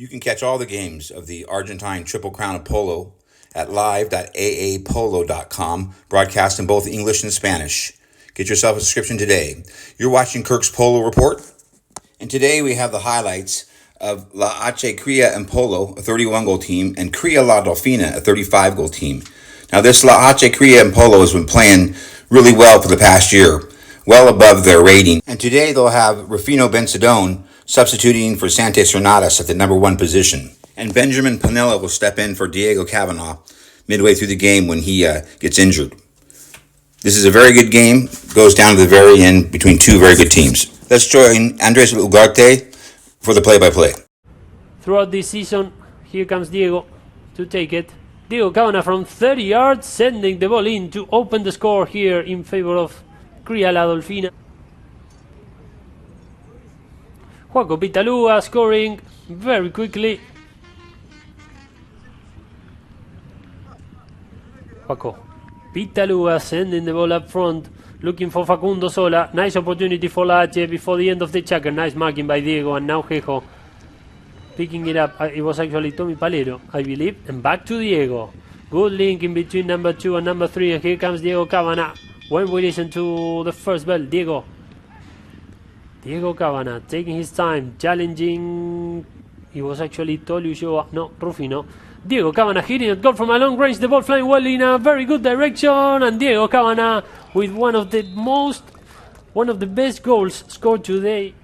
You can catch all the games of the Argentine Triple Crown of Polo at live.aapolo.com, broadcast in both English and Spanish. Get yourself a subscription today. You're watching Kirk's Polo Report, and today we have the highlights of Hache Cria and Polo, a 31-goal team, and Cria La Dolfina, a 35-goal team. Now, this Hache Cria and Polo has been playing really well for the past year, well above their rating. And today they'll have Rufino Benzadone substituting for Santos Renatas at the number 1 position. And Benjamin Panelo will step in for Diego Cavanaugh midway through the game when he gets injured. This is a very good game. Goes down to the very end between two very good teams. Let's join Andres Ugarte for the play-by-play. Throughout this season, here comes Diego to take it. Diego Cavanaugh from 30 yards, sending the ball in to open the score here in favor of Cria La Dolfina. Juaco Pitalúa scoring very quickly. Juaco Pitalúa sending the ball up front, looking for Facundo Sola. Nice opportunity for La Hache before the end of the checker. Nice marking by Diego, and now Jejo picking it up. It was actually Tommy Palermo, I believe. And back to Diego. Good link in between number 2 and number 3. And here comes Diego Cavanaugh. When we listen to the first bell, Diego Cavanaugh taking his time, challenging. It was actually Tolu, no, Rufino. Diego Cavanaugh hitting a goal from a long range. The ball flying well in a very good direction, and Diego Cavanaugh with one of the best goals scored today.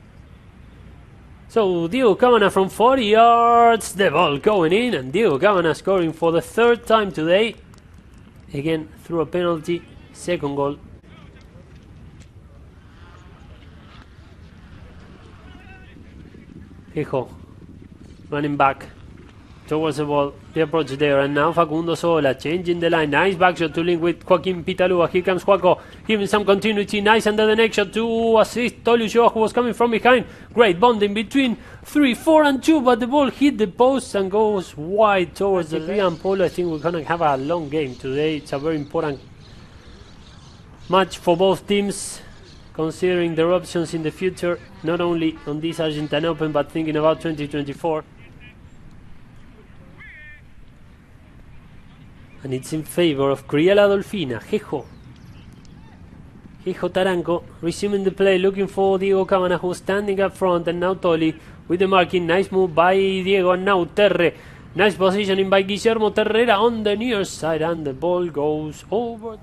So Diego Cavanaugh from 40 yards, the ball going in, and Diego Cavanaugh scoring for the 3rd time today. Again through a penalty, 2nd goal. Hijo running back towards the ball, the approach there, and now Facundo Sola changing the line. Nice back shot to link with Joaquin Pitalúa. Here comes Juaco, giving some continuity. Nice under the neck shot to assist Tolu, who was coming from behind. Great bonding between 3, 4 and 2, but the ball hit the post and goes wide towards the Cria and Polo. I think we're gonna have a long game today. It's a very important match for both teams, considering their options in the future, not only on this Argentine Open, but thinking about 2024. And it's in favor of Cria La Dolfina. Jejo Taranco resuming the play, looking for Diego Cavanaugh, who's standing up front, and now Toli with the marking. Nice move by Diego, and now Terre. Nice positioning by Guillermo Terrera on the near side, and the ball goes over.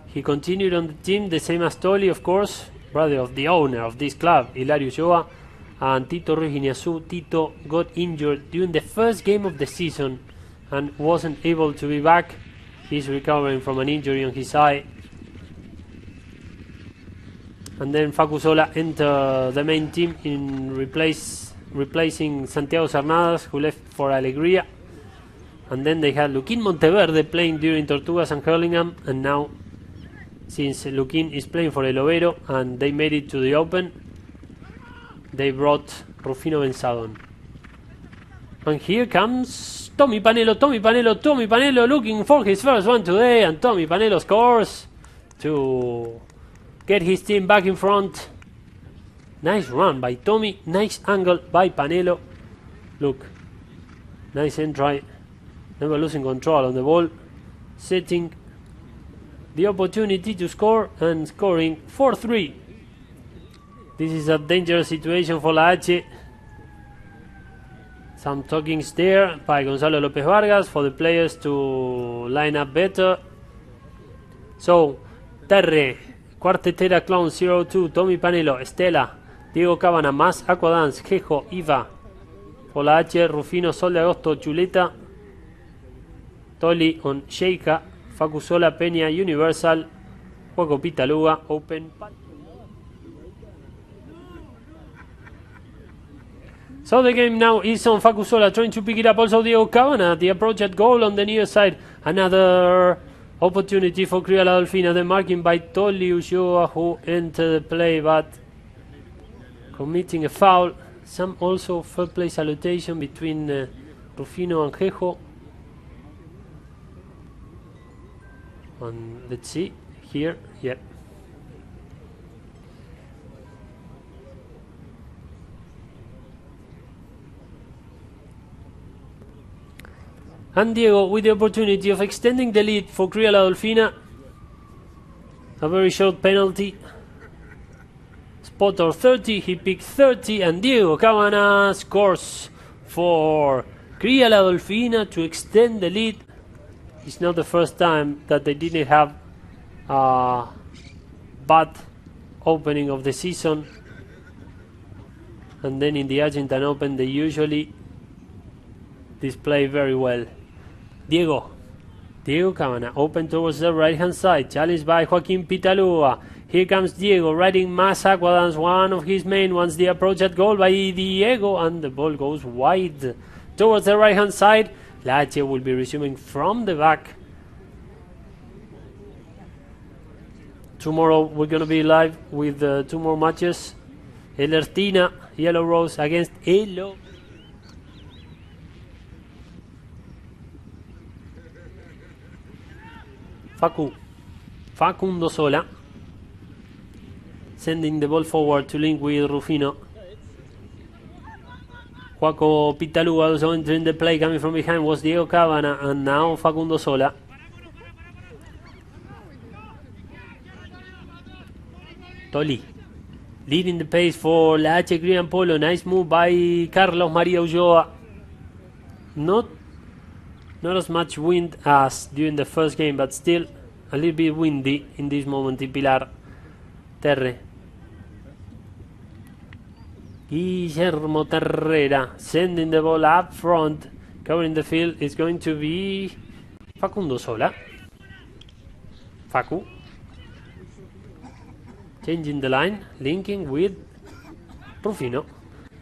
He continued on the team, the same as Toli, of course, brother of the owner of this club, Hilario Ulloa, and Tito Ruiz Guiñazú. Tito got injured during the first game of the season and wasn't able to be back. He's recovering from an injury on his eye. And then Facu Sola entered the main team in replacing Santiago Cernadas, who left for Alegría. And then they had Luquín Monteverde playing during Tortugas and Hurlingham, and now, since Luquín is playing for El Overo and they made it to the Open, they brought Rufino Benzadone. And here comes Tommy Panelo looking for his first one today, and Tommy Panelo scores to get his team back in front. Nice run by Tommy, nice angle by Panelo. Look, nice entry, never losing control on the ball, setting the opportunity to score and scoring 4-3. This is a dangerous situation for La Hache. Some talkings there by Gonzalo López Vargas for the players to line up better. So, Terre, Cuartetera Clown 02, Tommy Panelo, Estela, Diego Cavanaugh, más Aquadance, Jejo, Iva, for La Hache, Rufino, Sol de Agosto, Chuleta, Toli on Sheika, Facu Sola, Peña, Universal, Juaco Pitalúa, Open. So the game now is on Facu Sola, trying to pick it up. Also Diego Cavanaugh, the approach at goal on the near side. Another opportunity for Cria La Dolfina. The marking by Toli Ulloa, who entered the play but committing a foul. Some also fair play salutation between Rufino and Jejo. And let's see here, yep. And Diego with the opportunity of extending the lead for Cria La Dolfina. A very short penalty. Spotter 30, he picked 30, and Diego Cabana scores for Cria La Dolfina to extend the lead. It's not the first time that they didn't have a bad opening of the season, and then in the Argentine Open they usually display very well. Diego Cabana open towards the right hand side, challenged by Joaquin Pitalúa. Here comes Diego riding mass aquadance, one of his main ones. The approach at goal by Diego, and the ball goes wide towards the right hand side. Hache will be resuming from the back. Tomorrow we're going to be live with 2 more matches. El Ertina, Yellow Rose against Elo. Facundo Sola, sending the ball forward to link with Rufino. Joaco Pitalúa also entering the play. Coming from behind was Diego Cabana, and now Facundo Sola. Toli leading the pace for la Hache Cria and Polo. Nice move by Carlos Maria Ulloa. Not as much wind as during the first game, but still a little bit windy in this moment in Pilar. Terre. Guillermo Terrera sending the ball up front. Covering the field is going to be Facundo Sola. Facu. Changing the line, linking with Rufino.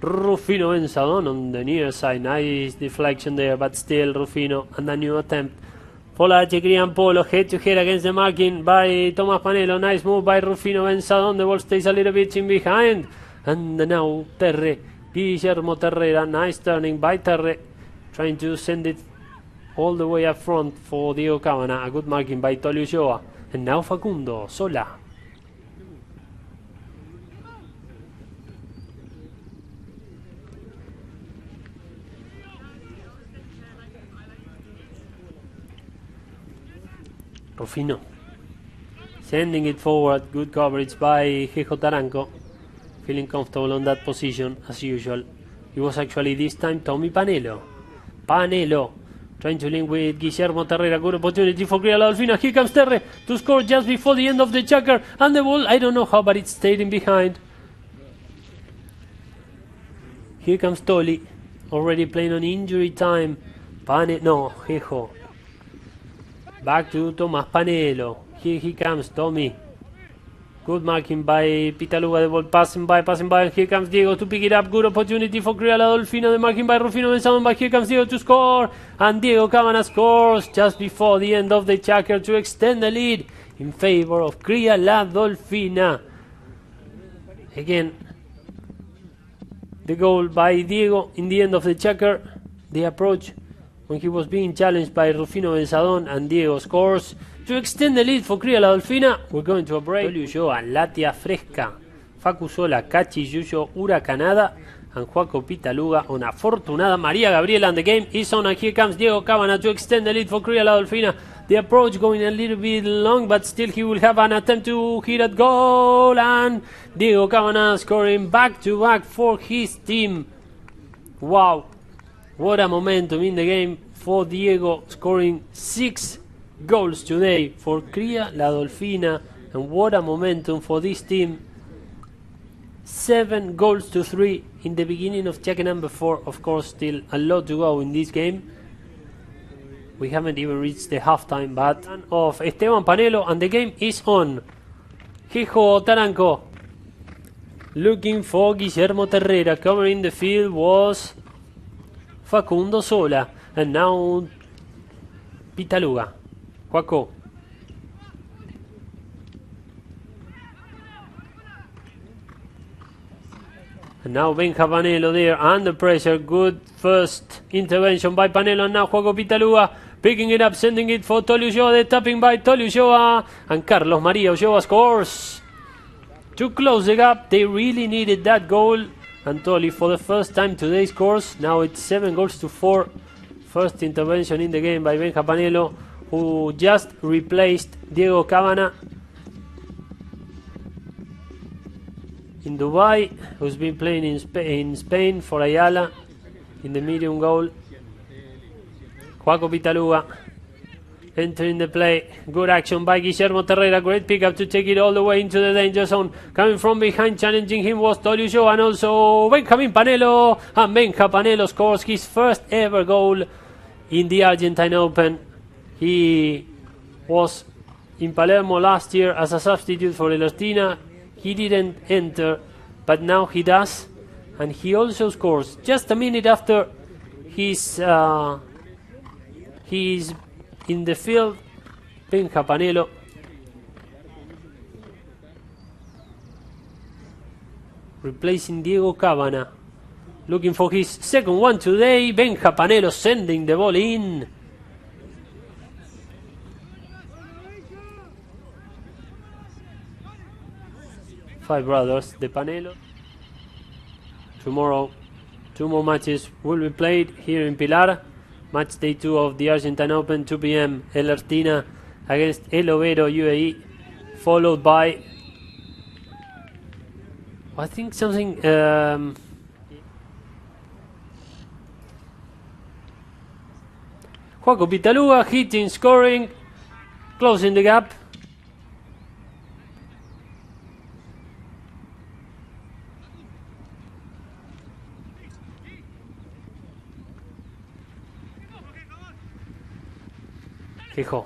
Rufino Benzadon on the near side. Nice deflection there, but still Rufino, and a new attempt for la Hache Cria and Polo. Head to head against the marking by Tomás Panelo. Nice move by Rufino Benzadon. The ball stays a little bit in behind. And now Terre, Guillermo Terrera. Nice turning by Terre, trying to send it all the way up front for Diego Cabana. A good marking by Tolio Ulloa. And now Facundo Sola. Rufino sending it forward. Good coverage by Jejo Taranco. Feeling comfortable on that position as usual. It was actually this time Tommy Panelo. Panelo trying to link with Guillermo Terrera. Good opportunity for Cria La Dolfina. Here comes Terre to score just before the end of the checker. And the ball, I don't know how, but it stayed in behind. Here comes Toli, already playing on injury time. Jejo. Back to Tomás Panelo. Here he comes, Tommy. Good marking by Pitalúa. The ball passing by. And here comes Diego to pick it up. Good opportunity for Cria La Dolfina. The marking by Rufino Benzadon. But here comes Diego to score. And Diego Cabana scores just before the end of the checker to extend the lead in favor of Cria La Dolfina. Again, the goal by Diego in the end of the checker. The approach when he was being challenged by Rufino Benzadon, and Diego scores to extend the lead for Cria La Dolfina. We're going to a break. Tolio Ulloa, Latia Fresca, Facu Sola, Cachi Yuyo, Huracanada, and Joaco Pitalúa on a Fortunada. Maria Gabriela, and the game is on, and here comes Diego Cabana to extend the lead for Cria La Dolfina. The approach going a little bit long, but still he will have an attempt to hit at goal, and Diego Cabana scoring back-to-back for his team. Wow, what a momentum in the game for Diego, scoring 6 goals today for Cria La Dolfina, and what a momentum for this team. 7 goals to 3 in the beginning of check number 4. Of course, still a lot to go in this game. We haven't even reached the halftime, but of Esteban Panelo, and the game is on. Jejo Taranco looking for Guillermo Terrera. Covering the field was Facundo Sola, and now Pitalúa. Joaco. And now Benja Panelo there under pressure. Good first intervention by Panelo, and now Joaco Pitalúa picking it up, sending it for Tolio Ulloa. The tapping by Tolio Ulloa, and Carlos Maria Ulloa scores to close the gap. They really needed that goal, and Toli for the first time today scores. Now it's 7 goals to 4 First intervention in the game by Benja Panelo, who just replaced Diego Cabana in Dubai, who's been playing in Spain for Ayala in the medium goal. Joaco Pitaluga entering the play. Good action by Guillermo Terrera. Great pickup to take it all the way into the danger zone. Coming from behind, challenging him was Toliuyo and also Benjamin Panelo. And Benja Panelo scores his first ever goal in the Argentine Open. He was in Palermo last year as a substitute for Elertina. He didn't enter, but now he does. And he also scores just a minute after he's in the field. Benja Panelo replacing Diego Cabana, looking for his second one today. Benja Panelo sending the ball in. Five brothers, the Panelo. Tomorrow, 2 more matches will be played here in Pilar. Match day 2 of the Argentine Open, 2 p.m. Elertina against El Overo, UAE, followed by, I think something, Joaco Pitaluga hitting, scoring, closing the gap. Quejo.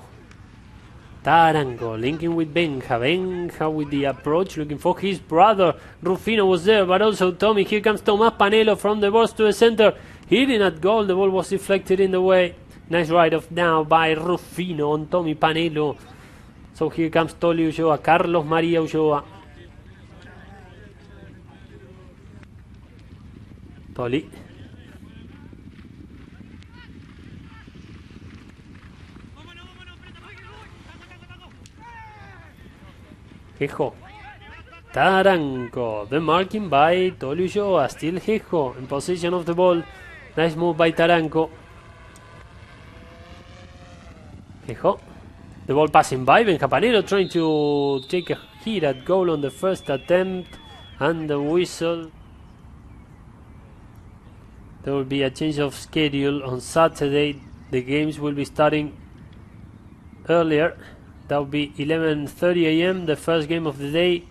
Tarango linking with Benja. Benja with the approach, looking for his brother. Rufino was there, but also Tommy. Here comes Tomas Panelo from the box to the center. Hitting at goal. The ball was deflected in the way. Nice ride-off now by Rufino on Tommy Panelo. So here comes Toli Ulloa, Carlos María Ulloa. Toli. Quejo. Taranco. The marking by Toli Ulloa. Still Quejo in possession of the ball. Nice move by Taranco. Quejo. The ball passing by. Benja Panelo trying to take a hit at goal on the first attempt. And the whistle. There will be a change of schedule on Saturday. The games will be starting earlier. That will be 11:30 a.m. the first game of the day,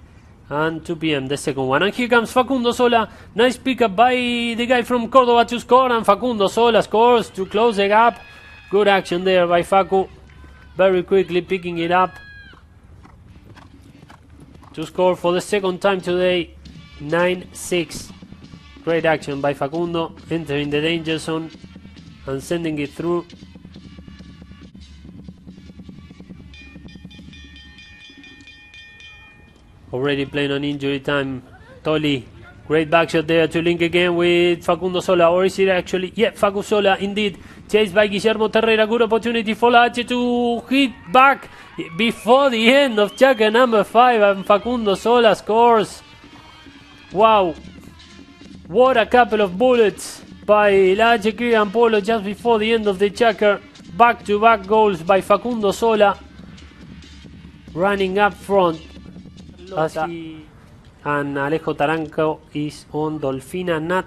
and 2 p.m. the second one. And here comes Facundo Sola. Nice pickup by the guy from Córdoba to score, and Facundo Sola scores to close the gap. Good action there by Facu. Very quickly picking it up to score for the second time today. 9-6. Great action by Facundo, entering the danger zone and sending it through. Already playing on injury time. Toli. Great back shot there to link again with Facundo Sola. Or is it actually? Yeah, Facu Sola indeed. Chased by Guillermo Terrera. Good opportunity for Hache to hit back before the end of checker number 5. And Facundo Sola scores. Wow. What a couple of bullets by Hache Cria and Polo just before the end of the checker. Back-to-back goals by Facundo Sola. Running up front. And Alejo Taranco is on Dolfina Nat.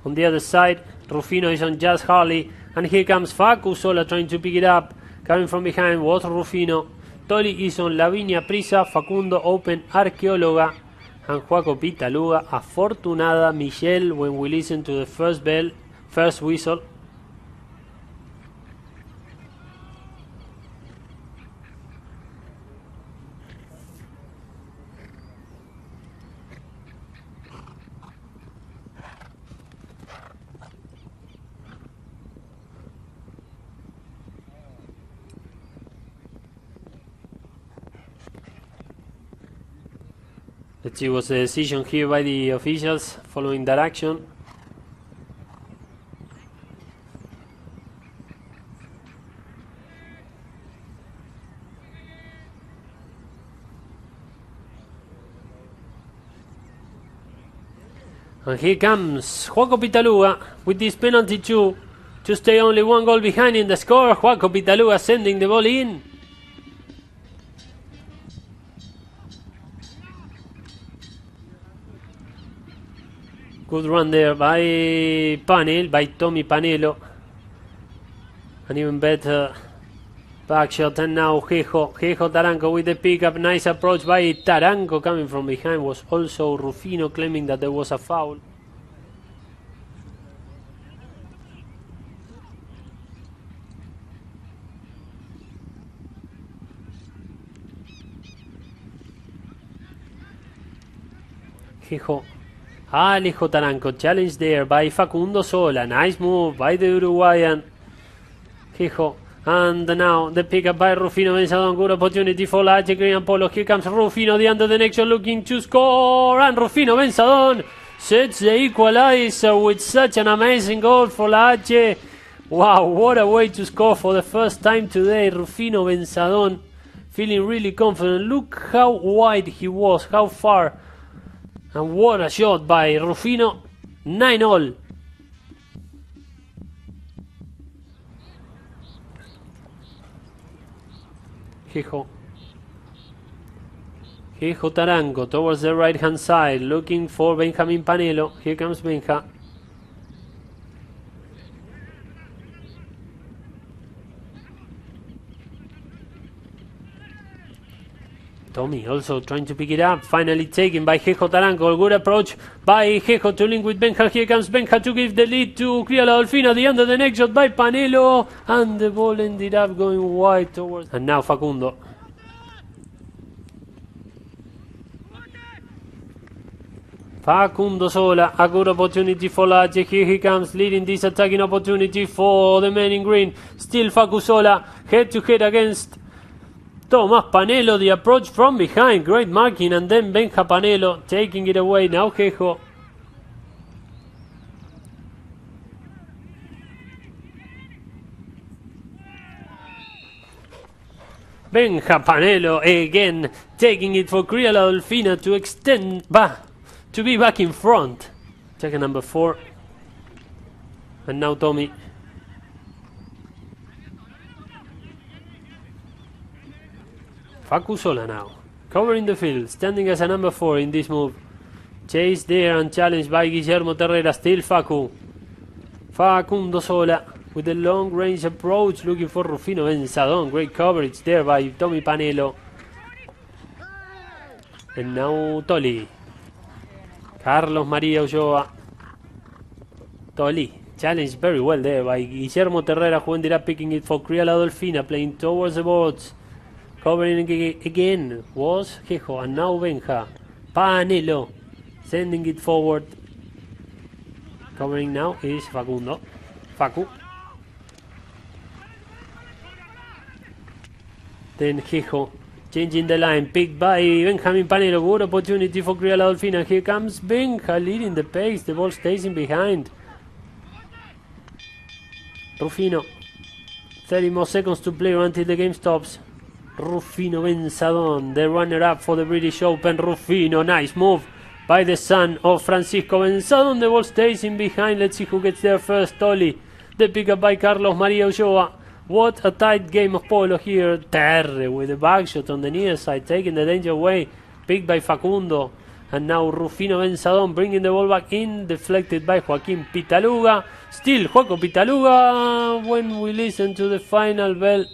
On the other side, Rufino is on Jazz Harley. And here comes Facu Sola trying to pick it up. Coming from behind was Rufino. Toli is on Lavinia Prisa. Facundo Open Arqueóloga. And Joaco Pitaluga Afortunada Michelle when we listen to the first bell, first whistle. Let's see what's the decision here by the officials following that action. And here comes Joaco Pitaluga with this penalty too. to stay only 1 goal behind in the score. Joaco Pitaluga sending the ball in. Good run there by Tommy Panelo. An even better back shot, and now Hache Taranco with the pickup. Nice approach by Taranco coming from behind. Was also Rufino claiming that there was a foul. Alejo Taranco, challenge there by Facundo Sola. Nice move by the Uruguayan. And now the pickup by Rufino Benzadon. Good opportunity for Hache Cria and Polo. Here comes Rufino, the under the next shot, looking to score. And Rufino Benzadon sets the equalizer with such an amazing goal for Hache. Wow, what a way to score for the first time today. Rufino Benzadon feeling really confident. Look how wide he was, how far. And what a shot by Rufino. 9-all. Hache Taranco towards the right hand side, looking for Benjamin Panelo. Here comes Benja. Tommy also trying to pick it up. Finally taken by Hache Taranco. Good approach by Hache to link with Benja. Here comes Benja to give the lead to Cria La Dolfina. The under the next shot by Panelo. And the ball ended up going wide towards. And now Facundo. Facundo Sola. A good opportunity for Hache. Here he comes leading this attacking opportunity for the men in green. Still Facu Sola. Head to head against Tomás Panelo, the approach from behind, great marking, and then Benja Panelo taking it away. Now Hache. Benja Panelo again taking it for Cria La Dolfina to extend, to be back in front. Check number 4. And now Tommy. Facu Sola now, covering the field, standing as a number 4 in this move. Chase there and challenged by Guillermo Terrera, still Facu. Facundo Sola with a long range approach, looking for Rufino Benzadon. Great coverage there by Tommy Panelo. And now Toli. Carlos María Ulloa. Toli, challenged very well there by Guillermo Terrera, who ended up picking it for Cria La Dolfina, playing towards the boards. Covering again was Hache, and now Benja. Panelo sending it forward. Covering now is Facundo. Facu. Then Hache changing the line, picked by Benjamin Panelo. Good opportunity for Cria La Dolfina. Here comes Benja leading the pace. The ball stays in behind. Rufino. 30 more seconds to play until the game stops. Rufino Benzadon, the runner-up for the British Open. Rufino, nice move by the son of Francisco Benzadon. The ball stays in behind. Let's see who gets there first. Toli, the pickup by Carlos María Ulloa. What a tight game of polo here. Terre with the back shot on the near side, taking the danger away. Picked by Facundo. And now Rufino Benzadon bringing the ball back in, deflected by Joaquín Pitaluga. Still Joaco Pitaluga. When we listen to the final bell,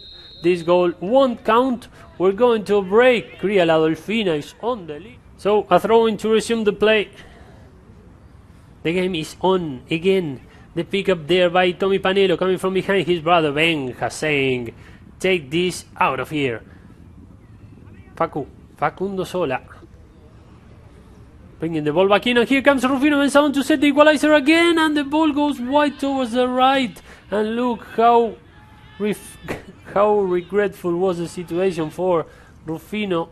this goal won't count. We're going to a break. Cria La Dolfina is on the lead. So a throw-in to resume the play. The game is on again. The pickup there by Tommy Panelo, coming from behind his brother Benja, saying, take this out of here. Facundo Sola. Bringing the ball back in, and here comes Rufino Benzadon to set the equalizer again, and the ball goes wide towards the right. And look how regretful was the situation for Rufino.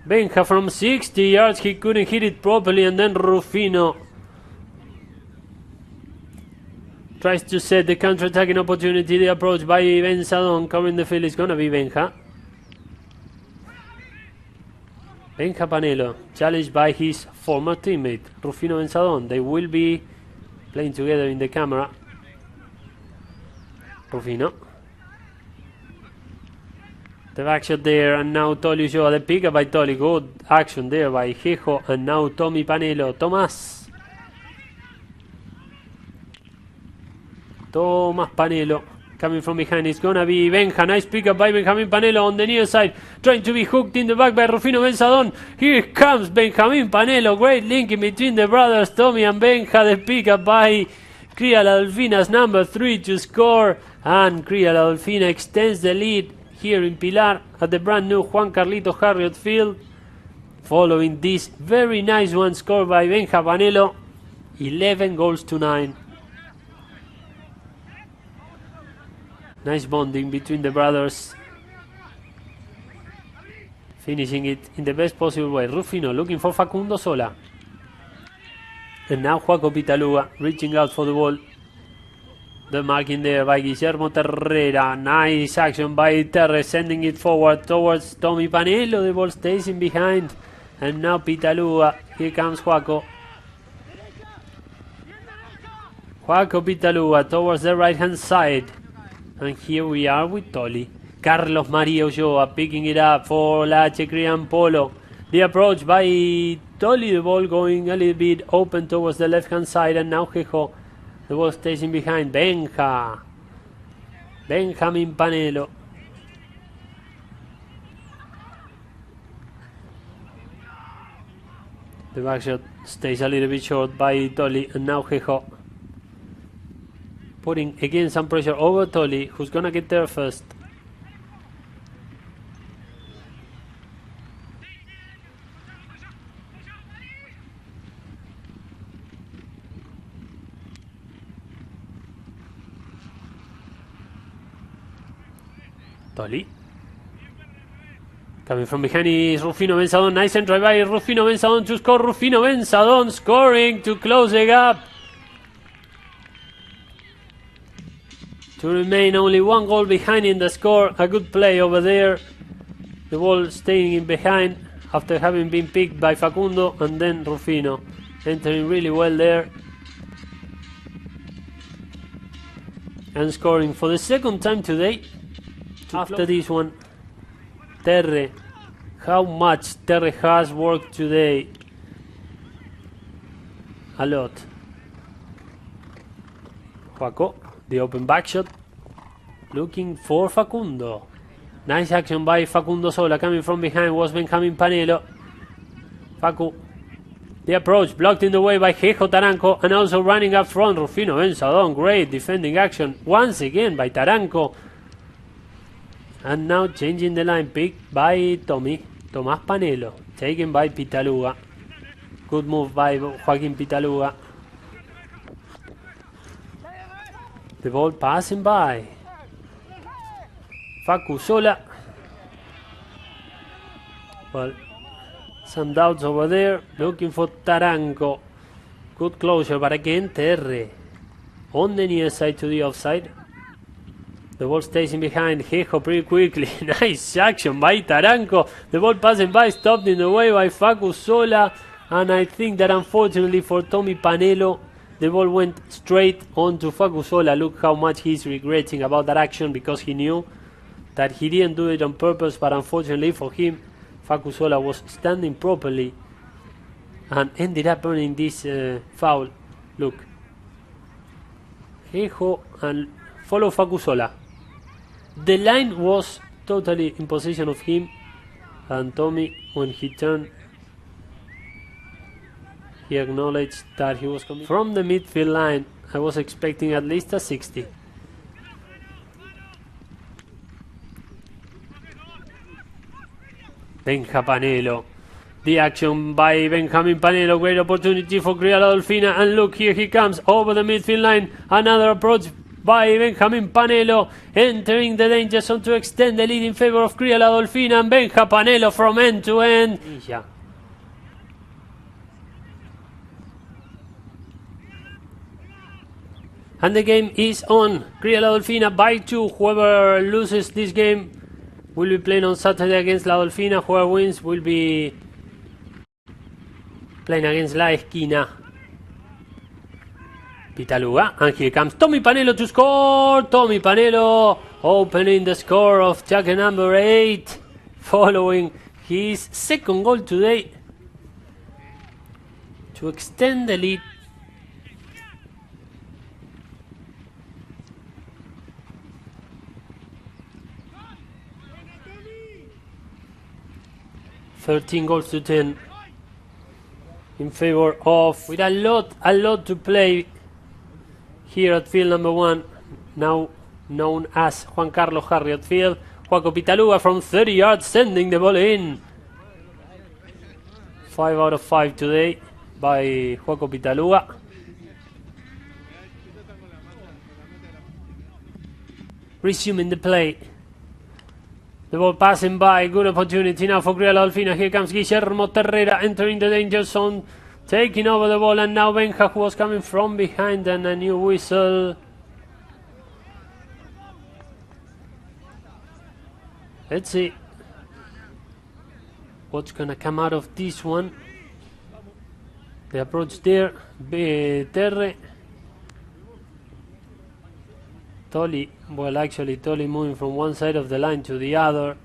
Benja from 60 yards, he couldn't hit it properly, and then Rufino tries to set the counter-attacking opportunity. The approach by Benzadon, covering the field is gonna be Benja. Benja Panelo, challenged by his former teammate Rufino Benzadon. They will be playing together in the camera. Rufino. The back shot there, and now Tolly show the pick up by Tolly. Good action there by Jejo, and now Tommy Panelo. Tomás Panelo coming from behind. It's gonna be Benja. Nice pick up by Benjamin Panelo on the near side, trying to be hooked in the back by Rufino Benzadon. Here comes Benjamin Panelo. Great link in between the brothers Tommy and Benja. The pick up by Cria La Dolfina's number 3 to score, and Cria La Dolfina extends the lead here in Pilar at the brand new Juan Carlito Harriot Field, following this very nice one scored by Benja Panelo. 11 goals to 9. Nice bonding between the brothers, finishing it in the best possible way. Rufino looking for Facundo Sola, and now Joaco Pitaluga reaching out for the ball. The marking there by Guillermo Terrera. Nice action by Terre, sending it forward towards Tommy Panelo. The ball stays in behind, and now Pitaluga. Here comes Joaco. Joaco Pitaluga towards the right hand side, and here we are with Tolly. Carlos Maria Ulloa picking it up for Hache Cria and Polo. The approach by Tolly, the ball going a little bit open towards the left hand side, and now Jejo. The ball stays in behind. Benjamin Panelo. The back shot stays a little bit short by Tolly, and now Jejo putting again some pressure over Tolly, who's gonna get there first. Tolly. Coming from behind is Rufino Benzadon. Nice entry by Rufino Benzadon to score. Rufino Benzadon scoring to close the gap, to remain only 1 goal behind in the score. A good play over there. The ball staying in behind after having been picked by Facundo, and then Rufino entering really well there and scoring for the second time today. After this one, Terre. How much Terre has worked today. A lot. Joaco, the open back shot, looking for Facundo. Nice action by Facundo Sola. Coming from behind was Benjamin Panelo. Facu, the approach blocked in the way by Jejo Taranco, and also running up front Rufino Benzadon. Great defending action once again by Taranco. And now changing the line, picked by Tomás Panelo, taken by Pitaluga. Good move by Joaquín Pitaluga. The ball passing by Facu Sola. Well, some doubts over there, looking for Taranco. Good closure, but again Terre on the near side to the offside. The ball stays in behind. Jejo pretty quickly. Nice action by Taranco. The ball passing by, stopped in the way by Facu Sola. And I think that unfortunately for Tommy Panelo, the ball went straight onto Facu Sola. Look how much he's regretting about that action, because he knew that he didn't do it on purpose. But unfortunately for him, Facu Sola was standing properly and ended up earning this foul. Look. Jejo and follow Facu Sola. The line was totally in possession of him, and Tommy, when he turned, he acknowledged that he was coming from the midfield line. I was expecting at least a 60. Benja Panelo. The action by Benjamin Panelo. Great opportunity for Cria La Dolfina. And look, here he comes over the midfield line. Another approach by Benjamin Panelo, entering the danger zone to extend the lead in favor of Cria La Dolfina, and Benja Panelo from end to end. Yeah. And the game is on. Cria La Dolfina by 2. Whoever loses this game will be playing on Saturday against La Dolfina. Whoever wins will be playing against La Esquina. Pitaluga, and here comes Tommy Panelo to score. Tommy Panelo opening the score of jacket number 8, following his second goal today to extend the lead. (13-10) in favor of, with a lot to play here at field number 1, now known as Juan Carlos Harriot Field. Joaco Pitaluga from 30 yards sending the ball in. 5 out of 5 today by Joaco Pitaluga. Resuming the play. The ball passing by. Good opportunity now for Cria Dolfina. Here comes Guillermo Terrera entering the danger zone, taking over the ball, and now Benja, who was coming from behind, and a new whistle. Let's see what's gonna come out of this one. The approach there, Terre. Tolly, well, actually Tolly moving from one side of the line to the other.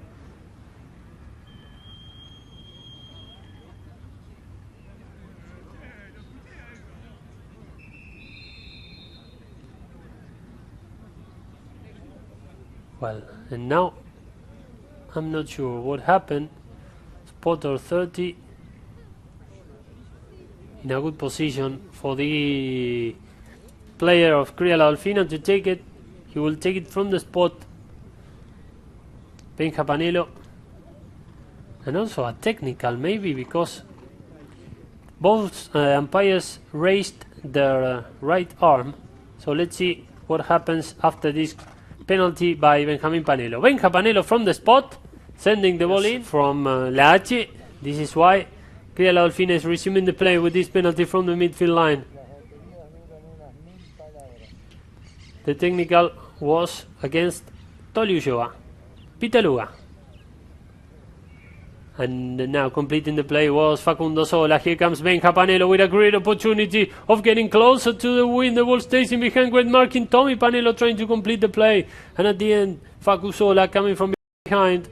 Well, and now I'm not sure what happened. Spotter 30 in a good position for the player of Cria Dolfina to take it. He will take it from the spot. Benja Panelo. And also a technical, maybe, because both umpires raised their right arm. So let's see what happens after this penalty by Benjamin Panelo. Benja Panelo from the spot, sending the ball in from La Hache. This is why Cria Dolfina is resuming the play with this penalty from the midfield line. The technical was against Toliujoa. Pitaluga. And now completing the play was Facundo Sola. Here comes Benja Panelo with a great opportunity of getting closer to the win. The ball stays in behind, great marking. Tommy Panelo trying to complete the play. And at the end, Facu Sola coming from behind.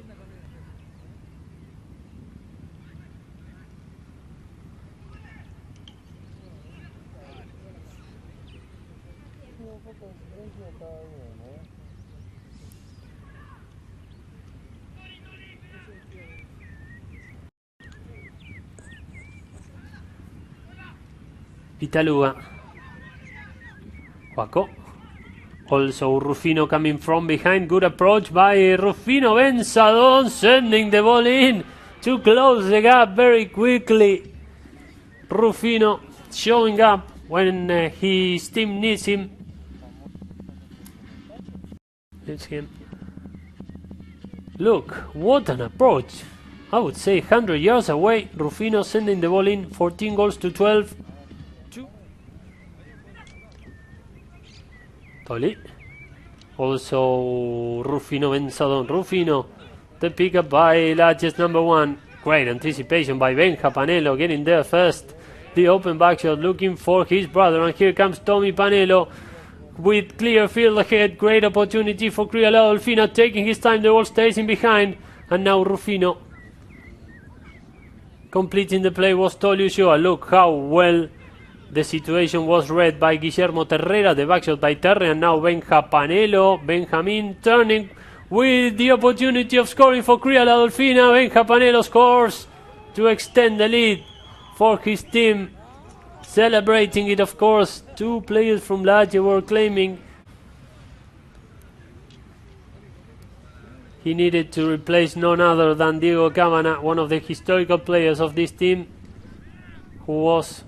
Pitaluga. Joaco. Also Rufino coming from behind. Good approach by Rufino Benzadon, sending the ball in to close the gap very quickly. Rufino showing up when his team needs him. It's him. Look, what an approach. I would say 100 yards away. Rufino sending the ball in. 14-12. Tolly. Also Rufino Benzadon. Rufino. The pickup by Laches number 1. Great anticipation by Benja Panelo, getting there first. The open back shot looking for his brother. And here comes Tommy Panelo with clear field ahead. Great opportunity for Cria Dolfina, taking his time. The ball stays in behind. And now Rufino. Completing the play was Toliujoa. Look how well the situation was read by Guillermo Terrera. The backshot by Terre, and now Benja Panelo. Benjamin turning with the opportunity of scoring for Cria Dolfina. Benja Panelo scores to extend the lead for his team. Celebrating it, of course. Two players from La Hache were claiming he needed to replace none other than Diego Cámara, one of the historical players of this team, who was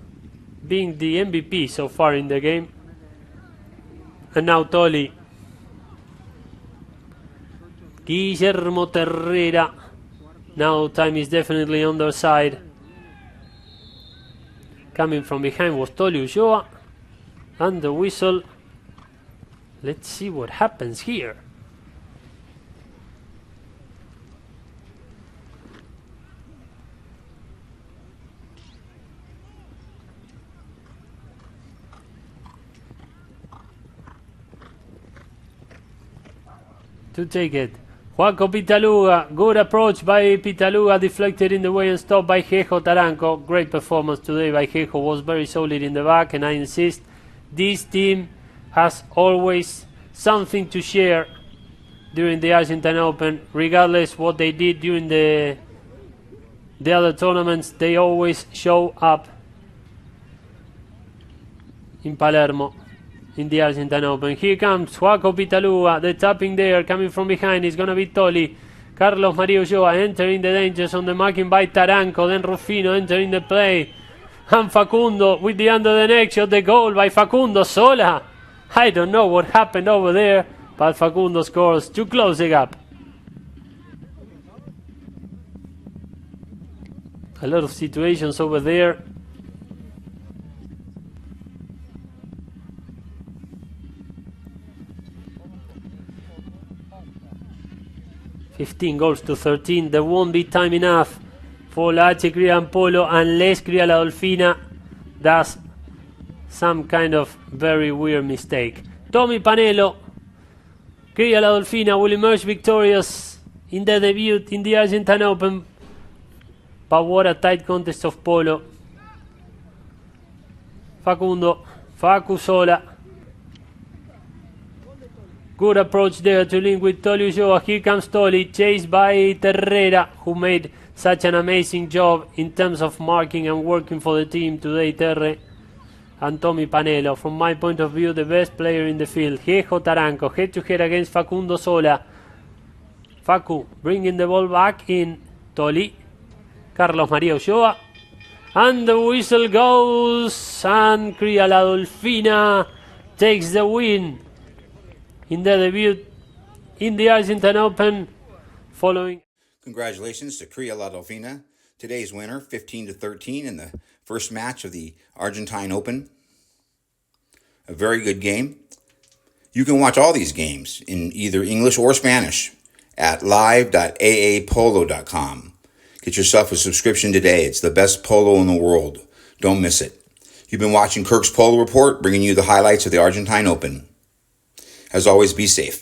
being the MVP so far in the game. And now Tolly. Guillermo Terrera. Now time is definitely on their side. Coming from behind was Toliujoa. And the whistle. Let's see what happens here. to take it. Joaco Pitaluga, good approach by Pitaluga, deflected in the way and stopped by Jejo Taranco. Great performance today by Jejo, was very solid in the back, and I insist, this team has always something to share during the Argentine Open, regardless what they did during the other tournaments. They always show up in Palermo in the Argentine Open. Here comes Joaco Pitaluga, the tapping there, coming from behind is gonna be Tolli. Carlos Maria Ulloa entering the dangers on the marking by Taranco, then Rufino entering the play, and Facundo with the under the neck shot, the goal by Facundo Sola. I don't know what happened over there, but Facundo scores to close the gap. A lot of situations over there. (15-13). There won't be time enough for Hache Cria and Polo unless Cria la Dolfina does some kind of very weird mistake. Tommy Panelo, Cria la Dolfina will emerge victorious in their debut in the Argentine Open. But what a tight contest of Polo. Facu Sola. Good approach there to link with Tolli Ulloa. Here comes Tolli, chased by Terrera, who made such an amazing job in terms of marking and working for the team today, Terre. And Tommy Panelo, from my point of view, the best player in the field. Jejo Taranco, head to head against Facundo Sola. Facu bringing the ball back in. Tolli, Carlos Maria Ulloa. And the whistle goes, and Cria la Dolfina takes the win in their debut in the Argentine Open, following. Congratulations to Cria la Dolfina, today's winner, 15-13 in the first match of the Argentine Open. A very good game. You can watch all these games in either English or Spanish at live.aapolo.com. Get yourself a subscription today. It's the best polo in the world. Don't miss it. You've been watching Kirk's Polo Report, bringing you the highlights of the Argentine Open. As always, be safe.